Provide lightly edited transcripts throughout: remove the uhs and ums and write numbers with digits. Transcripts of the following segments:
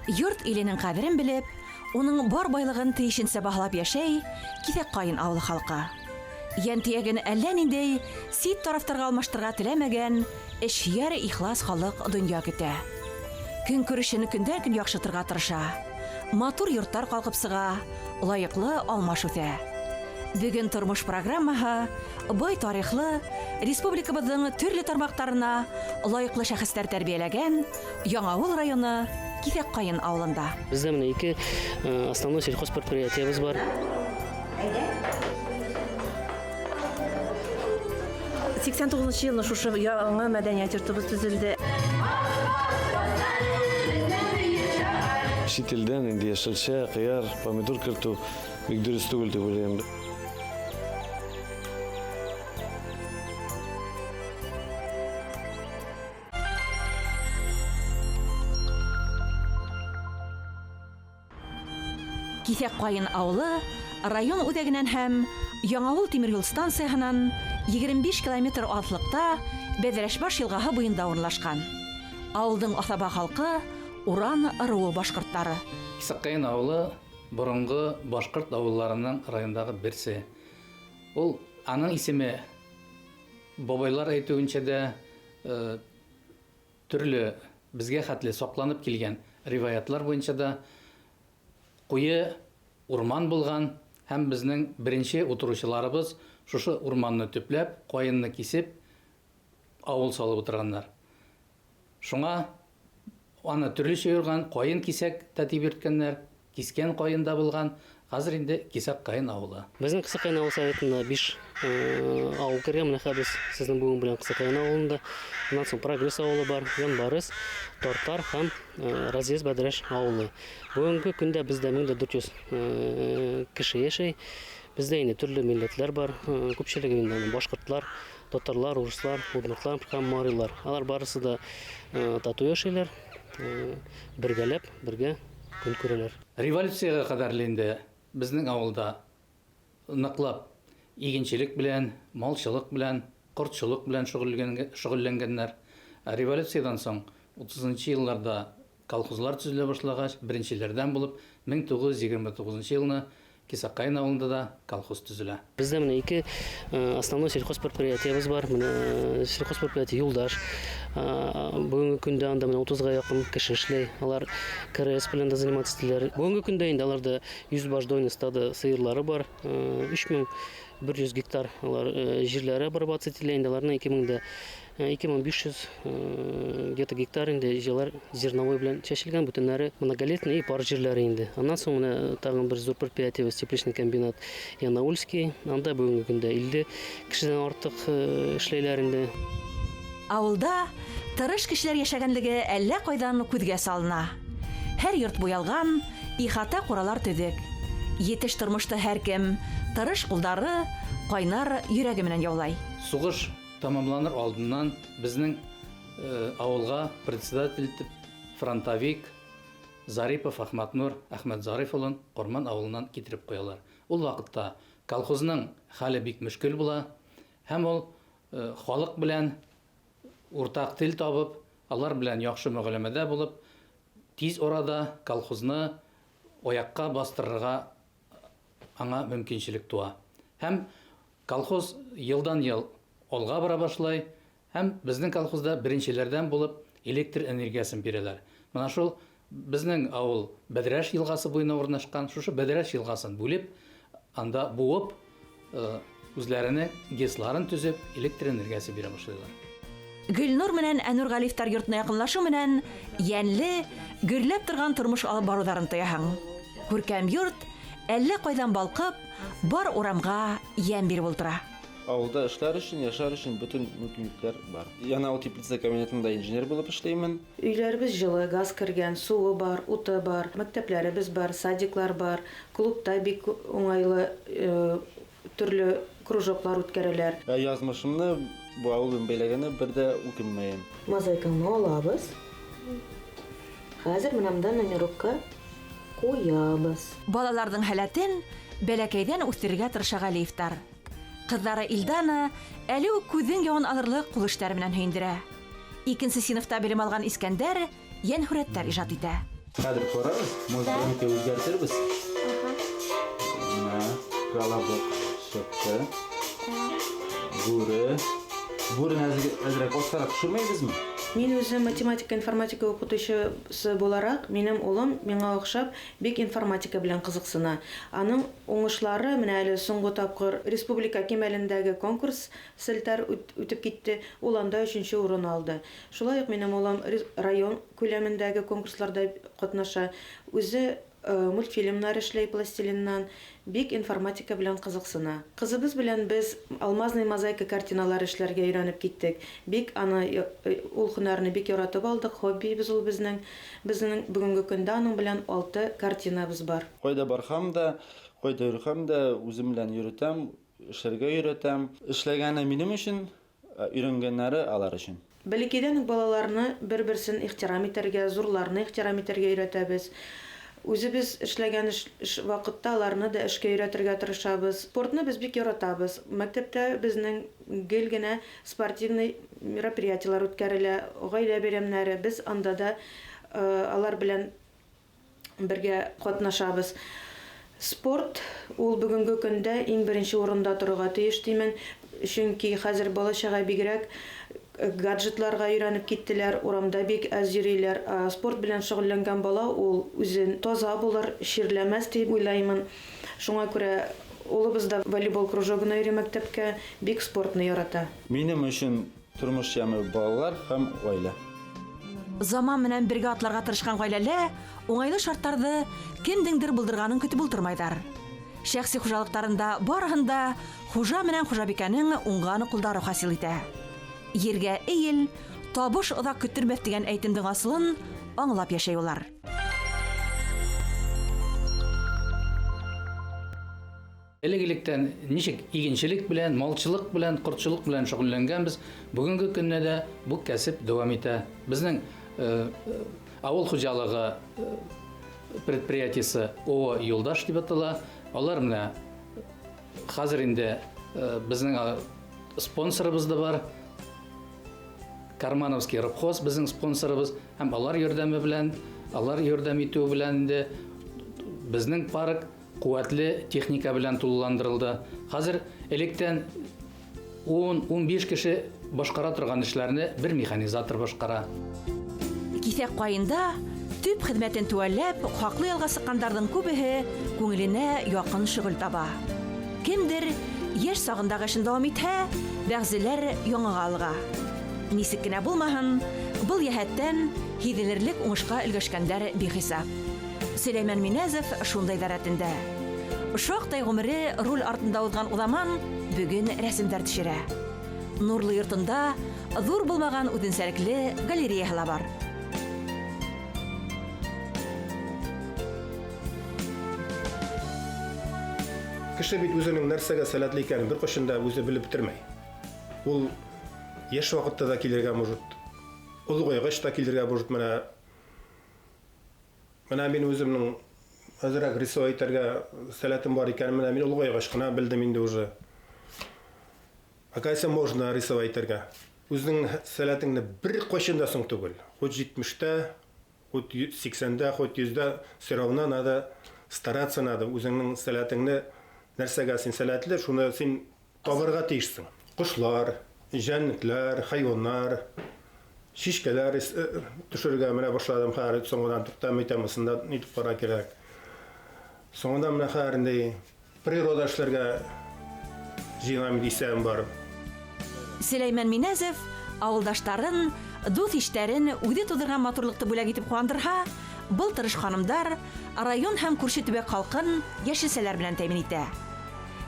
Йорт иленең кадерен белеп, уның бар байлыгын тиешенчә баһалап яшәй Киҫәк Ҡайын авылы халкы. Янтиягын әллә ниндәй сит тарафтарга алмаштырга теләмәгән, эшйәр ихлас халык дөнья көтә. Көн күрешен көндән-көн яхшытырга тырыша. Матур йорттар калкып сыга, лайыклы алмаш үтә. Бүген тормыш программаһы бай тарихлы, республикабыҙҙың төрлө тармактарына лайыклы шәхестәр тәрбиәләгән Яңауыл районы Киҫәк Ҡайын авылында. Бездә менә ике основной сельхозпредприятиебыз бар. 89 елны шушы яңа мәдәниәт йортыбыз төзелде. Чит илдән инде яшелчә, кыяр, помидор кертү бик дөрес түгел дип уйлыйм. Киҫәк Ҡайын авылы район үҙәгенән һәм Яңауыл тимер юл станцияһынан 25 километр атлыҡта Бәҙрәшбаш йылғаһы буйында урынлашҡан. Ауылдың аҫаба халҡы Уран ырыуы башҡорттары. Киҫәк Ҡайын ауылы боронғо башҡорт ауылларының райондағы берсе. Ул аның исеме бабайлар әйтеүенсә дә төрлө безгә хәтле саҡланып килгән риваятлар буйынса да ҡуйы урман булған һәм безнең беренче утырыусыларыбыз шушы урманны төпләп, ҡайынны кисеп, ауыл салып утырғандар. Шуңа аны төрлөсә йөргән ҡайын кисәк тәтип йөрткәннәр, кискен ҡайында булған, хәзер инде Киҫәк Ҡайын авылы. Безнең Киҫәк Ҡайын авыл советында 5 авыл кергән, менә хәзер сезнең бүген белән Киҫәк Ҡайын авылында. Унан соң Прогресс авылы бар, Янбарыс, Тортар һәм Разъезд Бәдрәш авылы. Бүгенге көндә бездә 1400 кеше яшәй. Бездә инде төрле милләтләр бар, күпчелеге инде башкортлар, татарлар, урыслар, удмуртлар һәм марилар. Алар барысы да тату яшәйләр, бергәләп, бергә көн күрәләр. Революцияға кадәрле инде безнең авылда ныклап игенчелек белән, малчылык белән, кортчылык белән шөгыльләнгәннәр. Революциядан соң 30-нчы елларда колхозлар төзелә башлагач, беренчеләрдән булып 1929 елны Киҫәк Ҡайын авылында да колхоз төзелә. Бездә менә ике основной сельхозпредприятиебыз бар. Менә сельхозпредприятие Юлдаш. Бүгенге көндә анда менә 30-га якын кеше эшләй. Алар КРС белән дә заниматься ителәләр. Бүгенге көндә инде аларда 100 баш дойны стады сыерлары бар. 3100 гектар алар җирләре обрабатывать ителә инде. Аларның 2500 где-то гектар инде җырлар зерновой белән чәчелгән, бүтәннәре многолетний пар җирләре инде. Аннан соң менә тагын бер зур предприятие тепличный комбинат Янаульский. Анда бүгенге көндә 50 кешедән артык эшләйләр инде. Авылда тырыш кешеләр яшәгәнлеге әллә кайдан күҙгә салына. Һәр йорт буялган, ихата ҡуралар төҙөк. Етеш тормошто һәр кем тырыш ҡулдары, ҡайнар йөрәге менән яулай. Сугыш тамамланыр алдыннан безнең авылға председатель итеп фронтовик Зарипов Ахматнур Әхмәтзариф улын Орман авылынан китереп ҡуялар. Ул ваҡытта колхозның хәле бик мөшкил була, һәм ул халыҡ белән уртаҡ тел табып, алар белән яҡшы мөғәләмәдә булып, тиз арада колхозны аяҡҡа бастырырға аңа мөмкинчелек туа. Һәм колхоз йылдан-йыл алға бара башлай, һәм безнең колхозда беренчеләрдән булып электр энергиясын бирәләр. Менә шул безнең авыл Бәдрәш йылғасы буена урнашкан, шушы Бәдрәш йылғасын бүлеп, анда буып, үзләренең ГЭСларын төзеп, электр энергиясы бирә башлыйлар. Гөлнур менән Әнүр Галифтар йортына яҡынлашу менән йәнле, гөрләп торган тормош алып барыуҙарын тояһың. Күркәм йорт әллә ҡайҙан балҡып, бар урамға йәм биреп ултыра. Авылда эшләр өчен, яшәр өчен бөтен мөмкинлекләр бар. Яңауыл теплица комбинатында инженер булып эшләймен. Өйләребез җылы, газ кергән, суы бар, уты бар, мәктәпләребез бар, садиклар бар, клубта бик уңайлы төрле кружоклар үткәрәләр. Язмышымны бу авылым бәйләгәне бер дә үкенмәйем. Мозаиканы алабыз. Хәзер менәмдә номерокка куябыз. Балаларҙың һәләтен бәләкәйҙән үҫтерергә тырыша Галифтар. Ҡыҙҙары Илдана әле үк күҙҙең яуын алырлыҡ ҡул эштәре менән һөйөндөрә. Икенсе синыфта белем алған Искәндәр йән һүрәттәр ижад итә. Хәзер карабыз, может, берничә үзгәртербез. Менә колобок чыкты. Бүре әзрәк астарак төшермәйбезме? Мин үзем математика, информатика укытучысы буларак, минем улым миңа охшап бик информатика белән кызыксына. Аның уңышлары менә әле соңгы тапкыр республика кимәлендәге конкурс селтәр үтеп китте. Ул анда 3нче урын алды. Шулай ук минем улым район күләмендәге конкурсларда катнаша. Үзе мультфильмнар эшләй пластилиннан, бик информатика белән кызыксына. Кызыбыз белән без алмазный мозаика картиналар эшләргә өйрәнеп киттек. Бик аны ул һөнәрне бик яратып алдык. Хоббибез ул безнең. Безнең бүгенге көндә аның белән 6 картинабыз бар. Кайда барһам да, кайда йөрһәм дә үзем белән йөртәм, эшләргә өйрәтәм. Эшләгәне минем өчен, өйрәнгәннәре алар өчен. Бәлкидән балаларны бер-берсен ихтирам итәргә, зурларны ихтирам итәргә өйрәтәбез. Үзебез эшләгән вакытта аларны да эшкә өйрәтергә тырышабыз. Спортны без бик яратабыз. Мәктәптә безнең гел генә спортивный мероприятиялар үткәрелә, гаилә бәйрәмнәре. Без анда да алар белән бергә катнашабыз. Спорт ул бүгенге көндә иң беренче урында торырга тиеш димен. Чөнки хәзер балачага бигрәк гаджетларга өйрәнеп киттеләр, урамда бик аз йөриләр. Спорт белән шөгыльләнгән бала ул үзен таза булыр, ширләмәс дип уйлаймын. Шуңа күрә улыбыз да волейбол кружогына йөри мәктәпкә, бик спортны ярата. Минем өчен тормыш яме балалар һәм гаилә. Заман менән бергә атларга тырышкан гаиләләр уңайлы шартларда кемдеңдер булдырганын көтеп утырмайдар. Шәхси хуҗалыктарында барыгында хуҗа менән хуҗабикәнең уңган кулдары хасил итә. Ергә эйел, табыш оҙаҡ көтөрмәҫ дигән әйтемдең асылын аңлап йәшәй улар. Элек-электән ничек игенчелек белән, малчылык белән, кортчылык белән шөгыльләнгәнбез, бүгенге көндә дә бу кәсеп дәвам итә. Безнең авыл хуҗалыгы предприятиесе ООО Юлдаш дип атала. Алар менә хәзер инде безнең спонсорыбыз да бар. Кармановский рыбхоз безнең спонсорыбыз, һәм алар ярдәме белән, алар ярдәм итү белән инде безнең парк куәтле техника белән тулыландырылды. Хәзер электән 10-15 кеше башкара торган эшләрне бер механизатор башкара. Киҫәк ҡайында төп хеҙмәтен түәлләп, хаҡлы ялға сыҡҡандарҙың күбеһе күңеленә яҡын шөғөл таба. Кемдер йәш сағындағы эшен дауам итһә, бәғзеләр яңыға алға. Нисек кенә булмаһын, был йәһәттән һиҙелерлек уңышҡа өлгәшкәндәр бихисап. Сөләймән Минәзев шундайҙар рәтендә. Шаҡтай ғүмере руль артында уҙған уҙаман бөгөн рәсемдәр төшөрә. Нурлы йортонда ҙур булмаған үҙенсәлекле галереяһы ла бар. Кеше бит үзенең нәрсәгә сәләтле икәнен бер ҡашында үзе белеп бөтөрмәй. Ул яш ваҡытта да килергә может, олоғайғаш та килергә может. Менә мин үземнең әзерәк рисовать итәргә сәләтем бар икәнен менә мин олоғайғаш кына белдем инде уже. Оказывается, можно рисовать итәргә. Үзенең сәләтеңне бер ҡашында соң түгел. Хоть 70-тә, хоть 80-дә, хоть 100-дә, все равно надо стараться, надо үзеңнең сәләтеңне нәрсәгә син сәләтле, шуны син табырга тиешсең. Ҡошлар, җәнлекләр, хайваннар, шишкәләр төшөргә менә башладым хәзер, соңыннан туктам итәм, ысында нитеп кара кирәк. Соңыннан менә хәзер инде природа эшләргә җыенам дисәм бар. Сөләймән Минәзев ауылдаштарын, дуҫ-иштәрен үҙе тыуҙырған матурлыҡты бүләк итеп ҡыуандырһа, был тырыш ханымдар район һәм күрше төбәк халҡын йәшелсәләр белән тәьмин итә.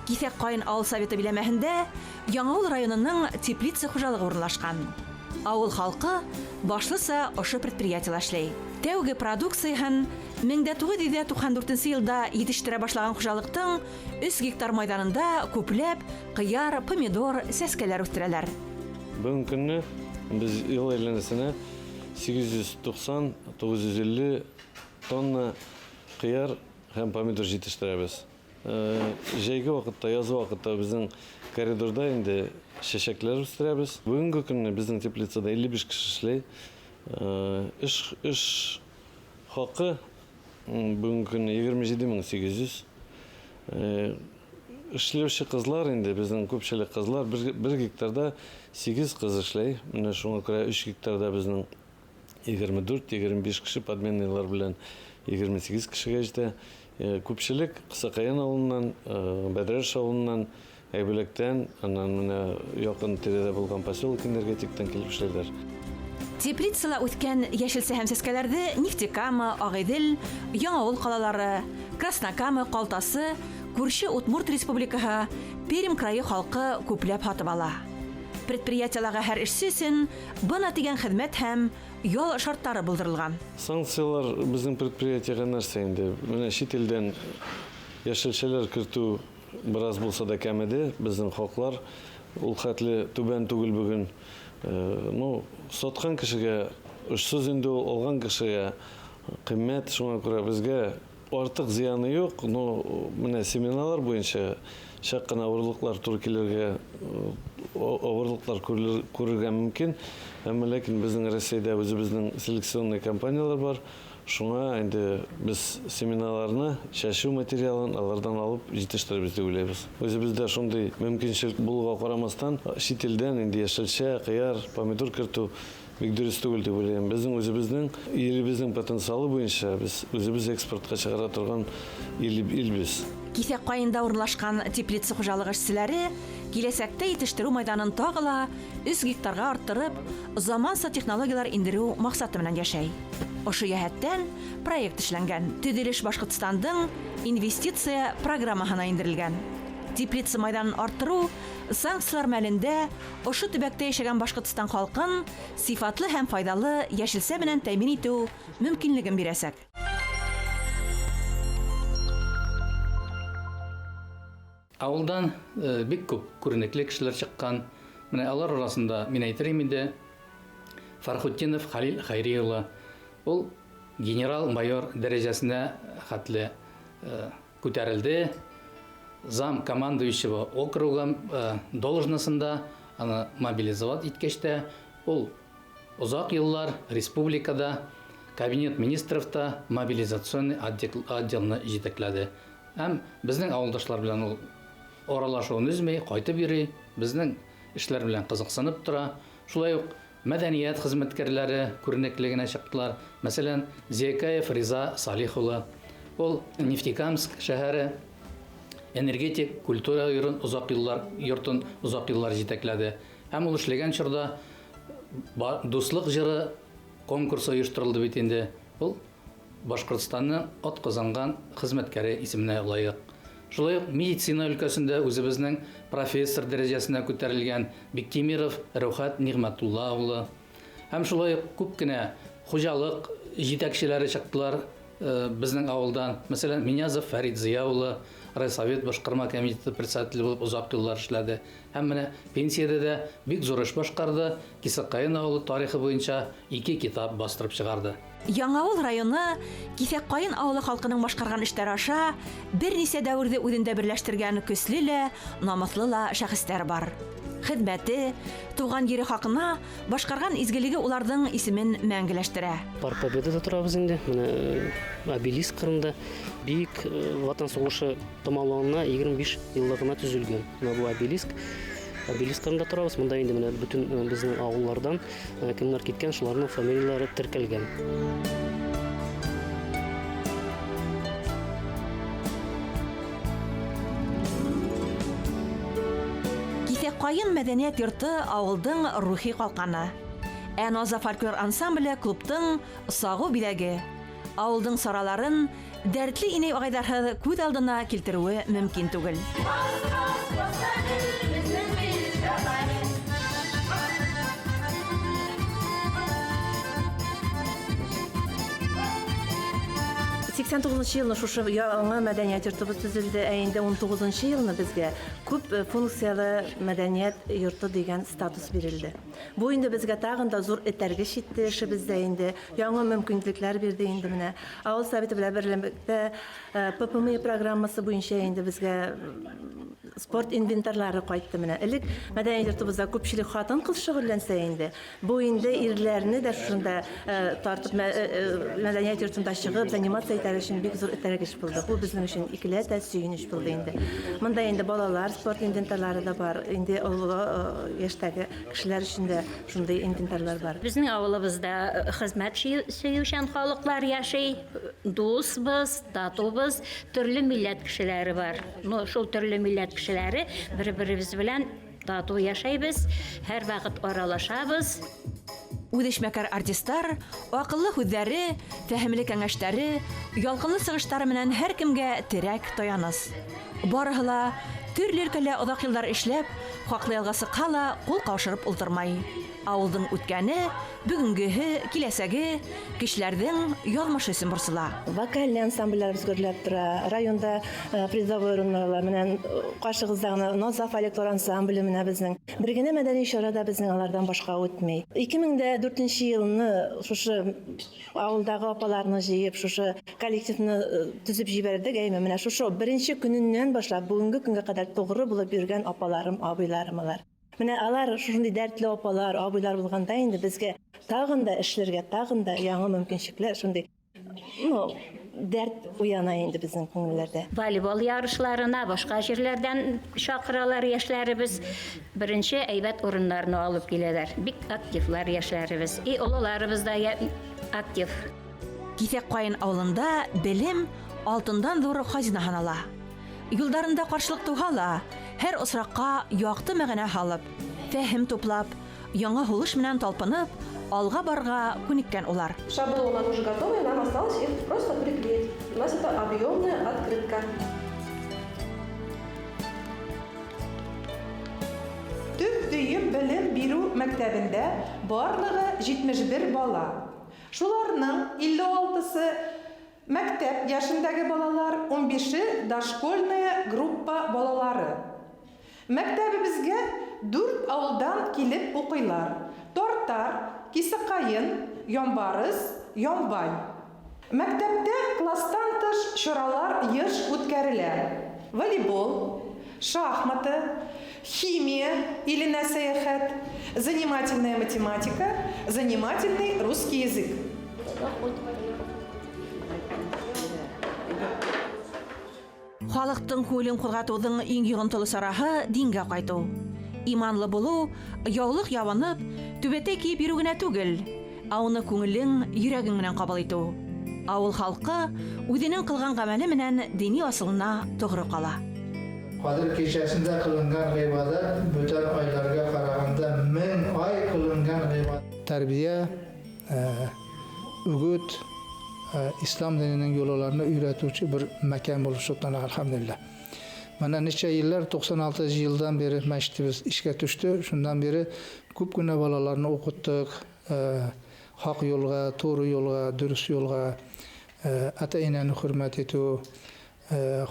Киҫәк ҡайын ауыл советы биләмәһендә Яңауыл районының теплица хужалығы урынлашҡан. Ауыл халҡы башлыса ошо предприятиела эшләй. Тәүге продукцияһын 1994 йылда етештерә башлаған хужалыҡтың 3 гектар майҙанында күпләп ҡыяр, помидор, сәскәләр үҫтерәләр. Бүгінгі күнне біз ел әйләнәсенә 890-950 тонна қияр һәм помидор җитештерәбез. Жәйге вакытта, язгы вакытта безнең коридорда инде чәчәкләр үстерәбез. Бүгенге көнне безнең теплицада 55 кеше эшләй. Эш хакы бүгенге көндә 27800. Эшләүче кызлар инде безнең күпчелек кызлар 1 гектарда 8 кыз эшләй. Менә шуңа күрә 3 гектарда безнең 24-25 кеше подменныйлар белән 28 кешегә җитә. Күпчелек Кысакаян авылыннан, Бәдрәш авылыннан, Әйбелектән, аннан менә якын тирәдә булган поселок энергетиктан килеп эшләйләр. Теплицала үткән яшелсә һәм сәскәләрде Нефтекама, Агыйдел, Яңавыл калалары, Краснокама, Калтасы, күрше Удмурт республикаһы, Пермь крае халкы күпләп һатып ала. Предприятиеларга һәр эшче өчен бына дигән хезмәт һәм ял шартлары булдырылган. Санкциялар безнең предприятиегә нәрсә инде? Менә чит илдән яшелчәләр кертү бераз булса да кәмеде. Безнең хаклар ул хәтле түбән түгел бүген. Саткан кешегә эшсез инде алган кешегә кыйммәт, шуңа күрә безгә артык зыяны юк. Менә семиналар буенча шәп кына авырлыклар туры килергә, авырлыклар күрергә мөмкин. Әмма ләкин безнең Россиядә үзебезнең селекционный компаниялар бар. Шуңа инде без семиналарны, чәчү материалын алардан алып җитештерәбез дип уйлыйбыз. Үзебездә шундый мөмкинчелек булуга карамастан, чит илдән инде яшелчә, кыяр, помидор кертү бик дөрес түгел дип уйлыйм. Безнең үзебезнең илебезнең потенциалы буенча без үзебез экспортка чыгара торган ил без. Кисәк каенда урынлашкан теплица хуҗалыгы эшчеләре киләсәктә итештерү майданын тагыла 100 гектарга арттырып, заманча технологиялар индерү максаты белән яшәй. Ошо яһәттән проект эшләнгән. Төзелеш Башкортстандың инвестиция программасына индерелгән. Теплица майданын арттыру санкциялар мәлендә ошо төбәктә яшәгән Башкортстан халкын сыйфатлы һәм файдалы яшелсә белән тәэмин итү мөмкинлеген бирәсәк. Авылдан бик күп күренекле кешеләр чыккан. Менә алар арасында мин әйтер инде Фархутдинов Халил Хайри улы. Ул генерал-майор дәрәҗәсенә хәтле күтәрелде. Зам командующего округом должностында аны мобилизовать иткәчтә ул узак еллар республикада кабинет министровта мобилизационный отделны җитәкләде. Һәм безнең авылдашлар белән ул аралашуын үзмәй кайтып йөри, безнең эшләр белән кызыксынып тора. Шулай ук мәдәният хезмәткәрләре күренекле генә чыктылар. Мәсәлән, Зекаев Риза Салих улы. Ул Нефтекамск шәһәре энергетик культура йортын узак еллар җитәкләде. Һәм ул эшләгән чорда дуслык җыры конкурсы оештырылды бит инде. Ул Башкортстанның атказанган хезмәткәре исеменә лаек. Шулай ук медицина өлкәсендә үзебезнең профессор дәрәҗәсенә күтәрелгән Биктимиров Рәүхәт Нигъмәтулла улы. Һәм шулай ук күп кенә хуҗалык җитәкчеләре чыктылар безнең авылдан. Мәсәлән, Минязов Фәрит Зия улы Райсовет башкарма комитеты председателе булып узак еллар эшләде. Һәм менә пенсиядә дә бик зур эш башкарды. Кисәккаян авылы тарихы буенча 2 китап бастырып чыгарды. Яңавыл районы Кисәккаен авылы халкының башкарган эшләре аша берничә дәвердә үҙендә берләштергән көсле лә, намыслы ла шәхестәр бар. Хезмәте, туган җире хакына башкарган изгелеге уларның исемен мәңгеләштерә. Парк Победада торабыз инде. Менә обелиск кырында бик ватан сугышы тамамлануына 25 еллыгына төзелгән. Менә бу обелиск кырында торабыз. Монда инде менә бөтен безнең авыллардан кемнәр киткән, шуларның фамилиялары теркәлгән. Кисәккаен мәдәният йорты авылдың рухи калканы. Наза фольклор ансамбле клубтың сагу биләге. Авылдың сараларын дәртле инәй агайдарһы күз алдына килтерүе мөмкин түгел. 89 елны шушы яңа мәдәният йортыбыз төзелде, ә инде 19 елны безгә күп функциялы мәдәният йорты дигән статус бирелде. Бу инде безгә тагын да зур этәргеч итте эшебездә инде, яңа мөмкинлекләр бирде инде менә. Авыл советы белән берлектә ППМ программасы буенча инде безгә спорт инвентарлары кайтты менә. Элек мәдәният йортыбызда күпчелек хатын-кыз шөгыльләнсә инде, бу инде ирләрне дә шунда тартып мәдәният йортында чыгып заниматься итәр өчен бик зур этәргеч булды. Бу безнең өчен икеләтә сөенеч булды инде. Монда инде балалар спорт инвентарлары да бар. Инде олы яшьтәге кешеләр өчен дә шундый инвентарлар бар. Безнең авылыбызда хезмәт сөючән халыклар яши, дусбыз, татубыз, төрле милләт кешеләре бар. Ну, шул төрле милләт кешеләре бер-беребез белән тату яшәйбез, һәр вакыт аралашабыз. Үдешмәкәр артистлар акыллы һүзләре, фәһемле кәңәшләре, ялкынлы сыгыштары менән һәр кемгә терәк таяныс. Барыһы ла төрле өлкәлә оҙаҡ йылдар эшләп, хаҡлы ялға сыҡһа ла ҡул ҡаушырып ултырмай. Ауылдың үткәне, бөгөнгөһө, киләсәге, кешеләрҙең яҙмышы өсөн борсола. Вокальный ансамбльләр күрелеп тора. Районда призовой урыннар менән ҡаршығыҙҙа Назаф электор ансамбле менән безнең. Бер генә мәдәни чарада безнең алардан башҡа үтмәй. 2004 йылны шушы ауылдағы апаларны җыйып, шушы коллективны төзөп җибәрдек. Әйме менә шушы беренче көнөннән башлап бүгенге көнгә кадәр тугры булып йөргән апаларым, абыйларым алар. Менә алар шундый дәртле апалар, абыйлар булганда инде безгә тагын да эшләргә, тагын да яңа мөмкинлекләр, шундый дәрт уяна инде безнең күңелләрдә. Волейбол ярышларына башка җирләрдән чакыралар яшьләребез. Беренче әйбәт урыннарны алып киләләр. Бик активлар яшьләребез. И олыларыбыз да актив. Киҫәк ҡайын ауылында белем алтындан ҙур хазина һанала. Юлдарында ҡаршылык туһа ла, һәр осраҡҡа яҡты мәғәнә һалып, фәһем туплап, яңа һулыш менән талпынып, алға барға күнеккән улар. Шаблон у нас уже готовый, нам осталось их просто приклеить. У нас это объемная открытка. Төп дөйем белем бирү мәктәбендә барлыгы 71 бала. Шуларның 56-сы мәктәп яшендәге балалар, 15-е дошкольная группа балалары. Мәктәбебезгә 4 авылдан килеп укыйлар. Тортар, Кисекайын, Ямбарыз, Ямбай. Мәктәптә класстан тыш чаралар еш үткәрелә. Волейбол, шахматы, химия или сәяхәт, занимательная математика, занимательный русский язык. Халыктың күлен ҡуҙғатыуҙың иң йоғонтоло сараһы дингә ҡайтыу. Иманлы булыу, яулыҡ ябынып, түбәтәй кейеп йөрөү генә түгел, ә уны күңелең, йөрәгең менән ҡабул итеү. Ауыл халҡы үҙенең ҡылған ғәмәле менән дини асылына тоғро ҡала. Ҡадир кичәсендә ҡылынган ғибадат бөтен айларға ҡарағанда 1000 ай ҡылынган ғибадат. Тәрбиә, үгіт, İslam dininin yollarını öğretici bir mekan bulup şutlanır elhamdülillah. Bana neçə yıllar 96 yıldan beri məktəbimiz işə düşdü. Şundan beri küp günə balalarını okuttuk. Hak yolga, doğru yolga, dürüst yolga, ata-enəni hürmət etu,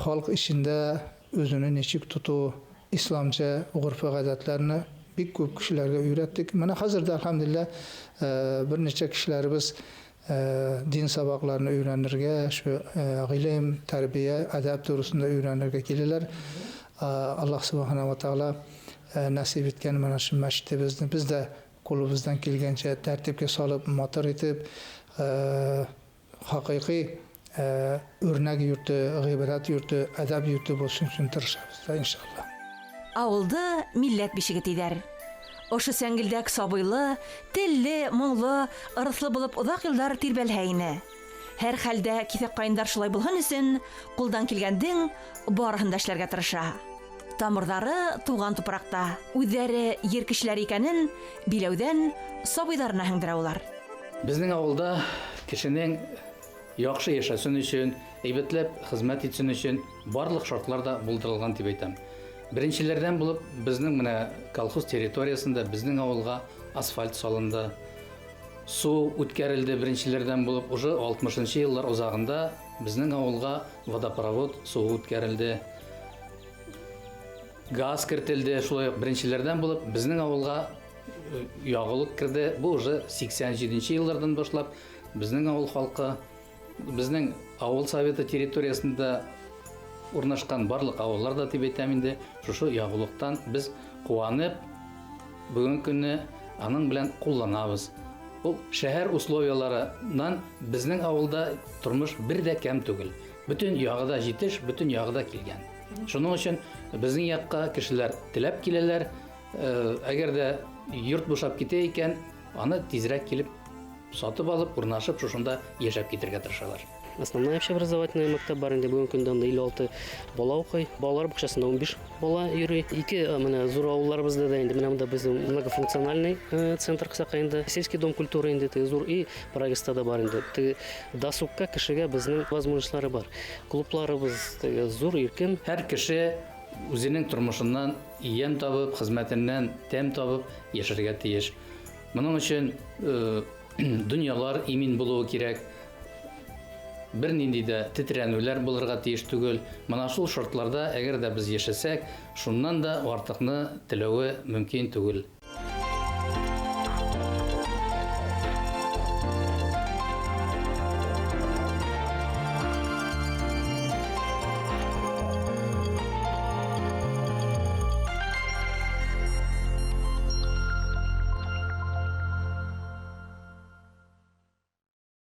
halk işində özünü neçik tutu, İslamca urf adətlərini bir küp kişilərə öyrətdik. Mənə hazırda elhamdülillah bir neçə kişilərimiz din sabaqlarını öyrənirgə, şu ilim, tərbiyə, ədəb doğrusunda öyrənirgə gelirlər. Allah subhanahu wa ta'ala nasib etken mana şu məktəbimizni biz də qolumuzdan kelgəncə tərtibə salıb, motor etib, haqiqi örnək yurtu, g'ibat yurtu, ədəb yurtu bolsun üçün tırışabız da inşallah. Авылды милләт бишеге тиҙәр. Ошы сәңгелдәк сабыйлы, телле, моңлы, ырыҫлы булып оҙаҡ йылдар тирбәлһә ине. Һәр хәлдә киҫәк ҡайындар шулай булһын өсөн, ҡулдан килгәндең барыһын да эшләргә тырыша. Тамырҙары туған тупраҡта, үҙҙәре ер кешеләре икәнен биләүҙән сабыйҙарына һеңдерә улар. Безнең авылда кешенең яҡшы йәшәсен өсөн, әйбәтләп хезмәт итсен өсөн барлык шартлар да булдырылған дип әйтәм. Беренчеләрдән булып безнең менә колхоз территориясында безнең авылга асфальт салынды. Су үткәрелде беренчеләрдән булып, уже 60-нчы еллар узагында Безнең авылга водопровод суы үткәрелде. Газ кертелде, шулай ук беренчеләрдән булып безнең авылга ягылык керде. Бу уже 87 еллардан башлап безнең авыл халкы, безнең авыл советы территориясында урнашкан барлык авыллар да дип әйтәм инде, шушы ягылыктан без куанып бүгенге көнне аның белән кулланабыз. Ул шәһәр условияларынан безнең авылда тормыш бер дә кәм түгел. Бүтән ягыда җитеш, бүтән ягыда килгән. Шуның өчен безнең якка кешеләр теләп киләләр. Әгәр дә йорт бушап китә икән, аны тизрәк килеп сатып алып, урнашып, шушында яшәп китәргә тырышалар. Основная общеобразовательная мәктәп бар инде бүгенге көндә анда 56 бала укый. Балалар бакчасында 15 бала йөри. Ике менә зур авылларыбызда да инде менә монда безнең многофункциональный центр кысакай инде. Сельский дом культуры инде зур и Парагиста да бар инде. Досугка кешегә безнең возможностьлары бар. Клубларыбыз зур иркен. Һәр кеше үзенең тормышыннан ям табып, хезмәтеннән тәм табып яшәргә тиеш. Моның өчен дөньялар имин булуы кирәк. Бер нинди дә тетрәнүләр булырга тиеш түгел. Менә шул шартларда әгәр дә без яшәсәк, шуннан да артыкны теләве мөмкин түгел.